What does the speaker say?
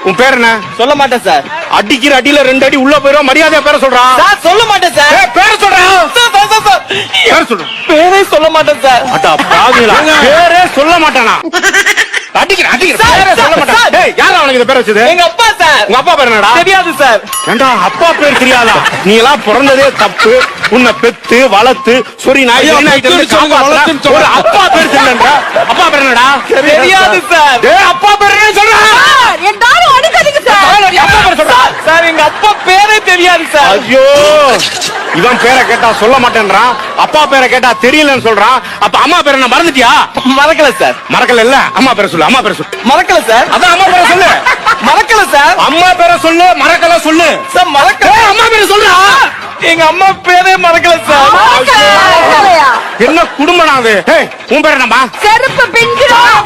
உன் பேர் என்ன? சொல்ல மாட்டேன் சார். அடிக்கிற அடியில 2 அடி உள்ள போயிரும். மரியாதையா பேரை சொல்றா. சார் சொல்ல மாட்டேன் சார். பேரை சொல்றா. பேரை சொல்ற. பேரே சொல்ல மாட்டேன் சார். அடா பாவிகளா, பேரே சொல்ல மாட்டானா? அடிக்கிற பேரே சொல்ல மாட்டான். டேய், யாரா அவனுக்கு இந்த பேரை வச்சது? எங்க அப்பா சார். உங்க அப்பா பேர் என்னடா? தெரியாது சார். ஏண்டா அப்பா பேர் தெரியாதா? நீ எல்லாம் பிறந்ததே தப்பு. உன்னை பெத்து வளர்த்து சொரி நாய் ஒரு அப்பா பேர் தெரியலன்றா. அப்பா பேர் என்னடா? தெரியாது சார். டேய், அப்பா பேர் என்ன சொல்றா? எல்லாரும் அடிக்காதீங்க சார். அப்பா பேர் சொல்றா. சார் எங்க அப்பா பேரே தெரியாது சார். ஐயோ, இவன் பேரை கேட்டா சொல்ல மாட்டேன்றான், அப்பா பேரை கேட்டா தெரியலன்னு சொல்றான். அப்ப அம்மா பேரை என்ன மறந்துட்டியா? மறக்கல சார். மறக்கல இல்ல, அம்மா பேரை சொல்லு. அம்மா பேரை சொல்லு. மறக்கல சார். அதான் அம்மா பேரை சொல்லு. மறக்கல சார். அம்மா பேரை சொல்லு, மறக்கல சொல்லு. சார் மறக்கல. அம்மா பேரை சொல்றா. எங்க அம்மா பேரே மறக்கல சார். மறக்கலையா? என்ன குடும்பம் அது? உன் பேர் என்னம்மா? செருப்பு பிஞ்சிரும்.